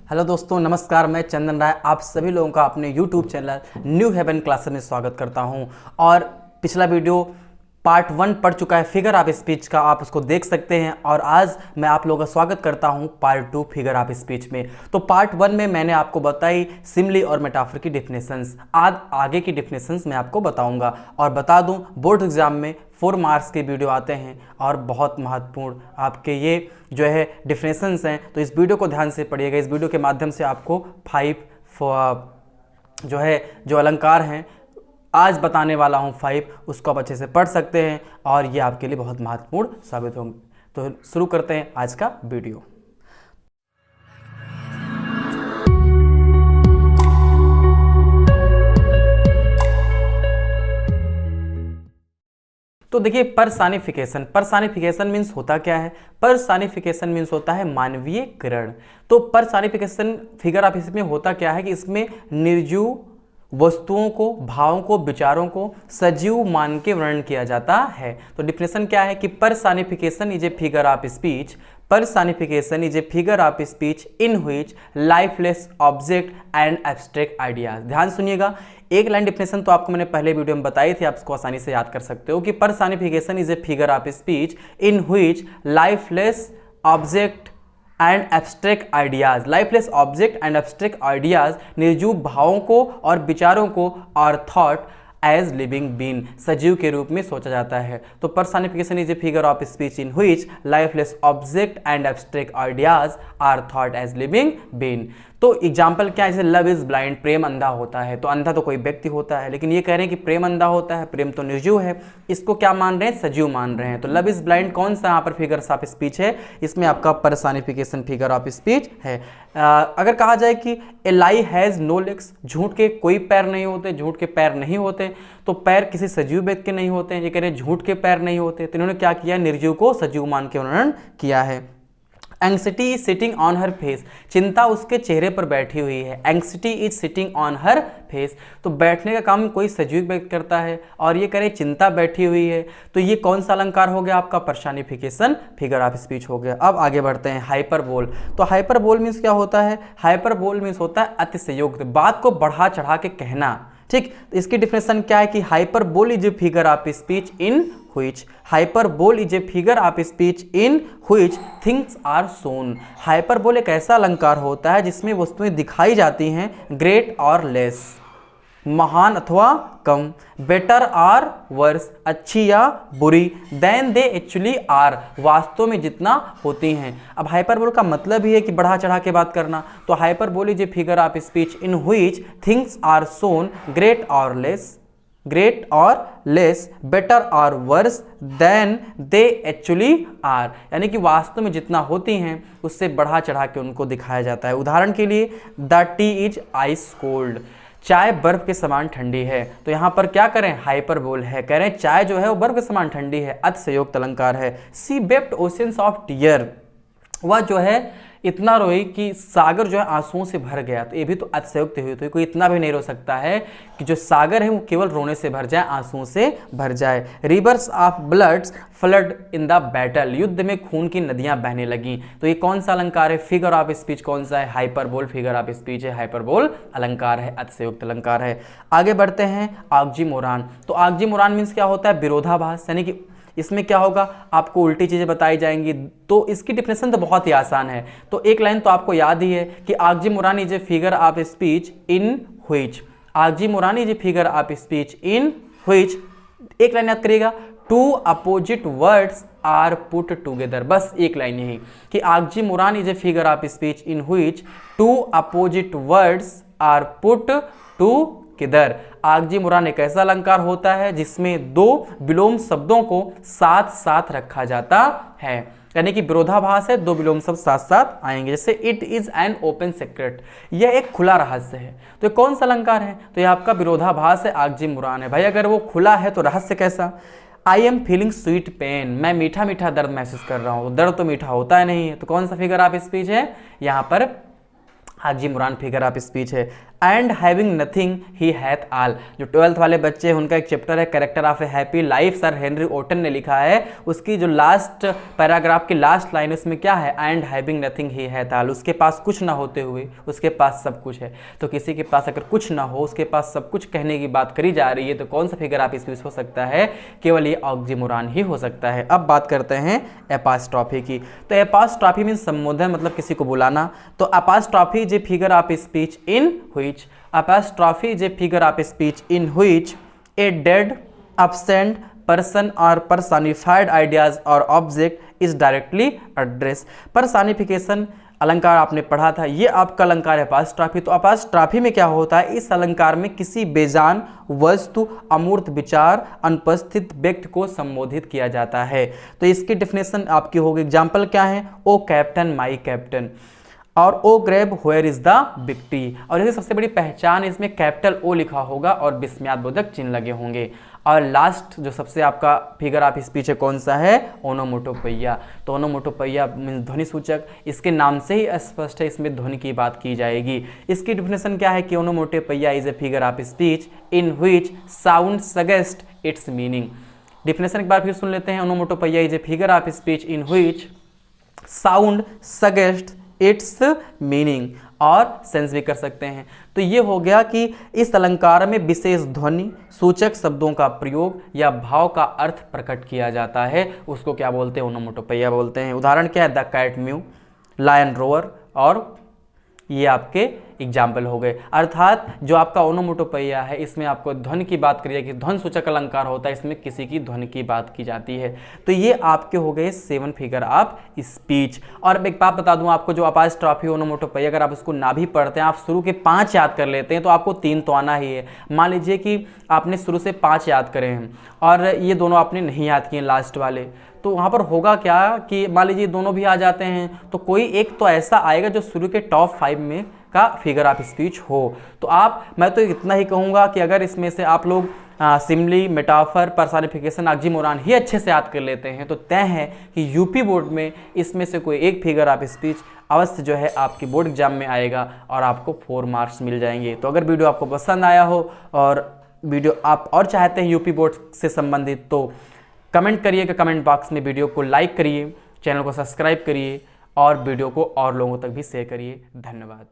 Hello दोस्तों, नमस्कार। मैं चंदन राय आप सभी लोगों का अपने YouTube channel New Haven Classes में स्वागत करता हूं। और पिछला वीडियो पार्ट 1 पढ़ चुका है फिगर ऑफ स्पीच का, आप उसको देख सकते हैं। और आज मैं आप लोगों का स्वागत करता हूं पार्ट 2 फिगर ऑफ स्पीच में। तो पार्ट 1 में मैंने आपको बताई सिमिली और मेटाफर की डिफिनेशंस। आज आगे की डिफिनेशंस मैं आपको बताऊंगा। और बता दूं, बोर्ड एग्जाम में 4 मार्क्स के वीडियो आते हैं और बहुत महत्वपूर्ण आपके ये जो है डिफिनेशंस हैं। तो इस वीडियो को ध्यान से पढ़िएगा। इस वीडियो के माध्यम से आपको 5 जो अलंकार हैं आज बताने वाला हूं 5, उसको आप अच्छे से पढ़ सकते हैं और ये आपके लिए बहुत महत्वपूर्ण साबित होंगे। तो शुरू करते हैं आज का वीडियो। तो देखिए, पर्सनिफिकेशन मीन्स होता क्या है? पर्सनिफिकेशन मीन्स होता है मानवीयकरण। तो पर्सनिफिकेशन फिगर ऑफ स्पीच में होता क्या है कि इसमें निर्जीव वस्तुओं को, भावों को, विचारों को सजीव मान के वर्णन किया जाता है। तो डिफिनेशन क्या है कि personification is a figure of speech. Personification is a figure of speech in which lifeless object and abstract ideas। ध्यान सुनिएगा, एक लाइन डिफिनेशन तो आपको मैंने पहले वीडियो में बताई थी, आप इसको आसानी से याद कर सकते हो कि personification is a figure of speech in which lifeless object and abstract ideas, lifeless object and abstract ideas निर्जीव भावों को और विचारों को और थॉट एज लिविंग बीन, सजीव के रूप में सोचा जाता है। तो personification is a figure of speech in which lifeless object and abstract ideas are thought as living being. तो एग्जाम्पल क्या है? जैसे लव इज ब्लाइंड, प्रेम अंधा होता है। तो अंधा तो कोई व्यक्ति होता है, लेकिन ये कह रहे हैं कि प्रेम अंधा होता है, प्रेम तो निर्जीव है। इसको क्या मान रहे हैं? सजीव मान रहे हैं। तो लव इज ब्लाइंड कौन सा यहाँ पर फिगर ऑफ स्पीच है? इसमें आपका पर्सनिफिकेशन फिगर ऑफ स्पीच है। अगर कहा जाए कि ए लाई हैज नो लेग्स, झूठ के कोई पैर नहीं होते, झूठ के पैर नहीं होते, तो पैर किसी सजीव व्यक्ति के नहीं होते हैं। ये कह रहे हैं झूठ के पैर नहीं होते, तो इन्होंने क्या किया? निर्जीव को सजीव मान के वर्णन किया है। Anxiety is sitting on her face, चिंता उसके चेहरे पर बैठी हुई है। Anxiety is sitting on her face, तो बैठने का काम कोई सजीव व्यक्ति करता है और ये करे चिंता बैठी हुई है। तो ये कौन सा अलंकार हो गया? आपका पर्सनिफिकेशन फिगर ऑफ स्पीच हो गया। अब आगे बढ़ते हैं, हाइपरबोल। तो हाइपरबोल मीन्स क्या होता है? हाइपरबोल मीन्स होता है अतिशयोक्त, बात को बढ़ा चढ़ा के कहना। ठीक, इसकी डिफिनेशन क्या है कि hyperbole is a figure of speech in which, hyperbole is a figure of speech in which things are shown। Hyperbole एक ऐसा अलंकार होता है जिसमें वस्तुएं दिखाई जाती हैं ग्रेट और लेस, महान अथवा कम, बेटर और वर्स, अच्छी या बुरी, देन दे एक्चुअली आर, वास्तव में जितना होती हैं। अब हाइपरबोल का मतलब ही है कि बढ़ा चढ़ा के बात करना। तो hyperbole is a figure of speech in which things are shown great और लेस, बेटर और worse than they actually are, यानी कि वास्तव में जितना होती हैं उससे बढ़ा चढ़ा के उनको दिखाया जाता है। उदाहरण के लिए, the T is ice cold, चाय बर्फ के समान ठंडी है। तो यहाँ पर क्या करें? हाइपरबोल है, कह रहे हैं चाय जो है वो बर्फ के समान ठंडी है, अतिशयोक्त अलंकार है। सी वेप्ट ओशियंस ऑफ टीयर, वह जो है इतना रोई कि सागर जो है आंसुओं से भर गया। तो ये भी तो अतिशयोक्त हुई। तो कोई इतना भी नहीं रो सकता है कि जो सागर है वो केवल रोने से भर जाए, आंसुओं से भर जाए। Reverse of bloods flood in the battle, युद्ध में खून की नदियां बहने लगी। तो ये कौन सा अलंकार है? फिगर ऑफ स्पीच कौन सा है? हाइपरबोल फिगर ऑफ स्पीच है, हाइपरबोल अलंकार है, अतिशयोक्त अलंकार है। आगे बढ़ते हैं, ऑक्सीमोरॉन। तो ऑक्सीमोरॉन मीन्स क्या होता है? विरोधाभास, यानी कि इसमें क्या होगा? आपको उल्टी चीजें बताई जाएंगी। तो इसकी डिफिनेशन तो बहुत ही आसान है। तो एक लाइन तो आपको याद ही है कि oxymoron is a figure of speech in which, oxymoron is a figure of speech in which, एक लाइन याद करिएगा, two opposite words are put together. बस एक लाइन यही कि oxymoron is a figure of speech in which two opposite words are put together. Oxymoron एक ऐसा अलंकार होता है जिसमें दो विलोम शब्दों को साथ साथ रखा जाता है, यानी कि विरोधाभास है, दो विलोम शब्द साथ साथ आएंगे। जैसे it is an open secret, यह एक खुला रहस्य है। तो ये कौन सा अलंकार है? तो यह आपका विरोधाभास है, ऑक्सीमोरॉन है। भाई अगर वो खुला है तो रहस्य कैसा? I am feeling sweet pain, मैं मीठा मीठा दर्द महसूस कर रहा हूँ। दर्द तो मीठा होता है नहीं है। तो कौन सा फिगर ऑफ स्पीच है? यहाँ पर ऑक्सीमोरॉन फिगर ऑफ स्पीच है। And having nothing he hath all, जो 12th वाले बच्चे हैं उनका एक चैप्टर है character of a happy life, sir Henry Wotton ने लिखा है। उसकी जो लास्ट पैराग्राफ की लास्ट लाइन उसमें क्या है, and having nothing he hath all, उसके पास कुछ ना होते हुए उसके पास सब कुछ है। तो किसी के पास अगर कुछ ना हो, उसके पास सब कुछ कहने की बात करी जा रही है, तो कौन सा फिगर ऑफ स्पीच हो सकता है, केवल ये ऑक्सीमोरॉन ही हो सकता है। अब बात करते हैं एपॉस्ट्रॉफी की। तो एपॉस्ट्रॉफी मीन्स संबोधन, मतलब किसी को बुलाना। तो apostrophe is a figure of speech in which, apostrophe is a figure of speech in which a dead, absent person or personified ideas or object is directly addressed। personification अलंकार आपने पढ़ा था, ये आपका अलंकार है अपॉस्ट्रॉफी। तो अपॉस्ट्रॉफी में क्या होता है, इस अलंकार में किसी बेजान वस्तु, अमूर्त विचार, अनुपस्थित व्यक्ति को संबोधित किया जाता है। तो इसकी डेफिनेशन आपकी होगी, एग्जाम्पल क्या है, ओ कैप्टन माई कैप्टन, और O grave where is the victory. और इसकी सबसे बड़ी पहचान, इसमें कैपिटल ओ लिखा होगा और विस्मयादिबोधक चिन्ह लगे होंगे। और लास्ट जो सबसे आपका फिगर ऑफ स्पीच है कौन सा है, ओनोमोटोपैया। तो ओनोमोटोपैया मीन्स ध्वनि सूचक, इसके नाम से ही स्पष्ट है इसमें ध्वनि की बात की जाएगी। इसकी डिफिनेशन क्या है कि onomatopoeia is a figure of speech in which sound suggest its meaning. Definition एक बार फिर सुन लेते हैं, onomatopoeia is a figure of speech in which sound suggest its meaning, और सेंस भी कर सकते हैं। तो ये हो गया कि इस अलंकार में विशेष ध्वनि सूचक शब्दों का प्रयोग या भाव का अर्थ प्रकट किया जाता है, उसको क्या बोलते हैं, ओनोमोटोपैया बोलते हैं। उदाहरण क्या है, the cat mew, lion roar, और ये आपके एग्जाम्पल हो गए। अर्थात जो आपका ओनोमोटोपैया है इसमें आपको ध्वनि की बात करिए कि ध्वनि सूचक अलंकार होता है, इसमें किसी की ध्वनि की बात की जाती है। तो ये आपके हो गए 7 फिगर ऑफ स्पीच। और एक बात बता दूं आपको, जो अपॉस्ट्रॉफी, ओनोमोटोपैया, अगर आप उसको ना भी पढ़ते हैं, आप शुरू के 5 याद कर लेते हैं तो आपको 3 तो आना ही है। मान लीजिए कि आपने शुरू से 5 याद करे हैं और ये दोनों आपने नहीं याद किए लास्ट वाले, तो वहाँ पर होगा क्या कि मान लीजिए दोनों भी आ जाते हैं तो कोई एक तो ऐसा आएगा जो शुरू के टॉप 5 में का फिगर ऑफ स्पीच हो। तो मैं तो इतना ही कहूँगा कि अगर इसमें से आप लोग सिमली, मेटाफर, पर्सनिफिकेशन, ऑक्सीमोरॉन ही अच्छे से याद कर लेते हैं तो तय है कि यूपी बोर्ड में इसमें से कोई एक फिगर ऑफ स्पीच अवश्य जो है आपकी बोर्ड एग्जाम में आएगा और आपको 4 मार्क्स मिल जाएंगे। तो अगर वीडियो आपको पसंद आया हो और वीडियो आप और चाहते हैं यूपी बोर्ड से संबंधित, तो कमेंट करिएगा कमेंट बॉक्स में, वीडियो को लाइक करिए, चैनल को सब्सक्राइब करिए और वीडियो को और लोगों तक भी शेयर करिए। धन्यवाद।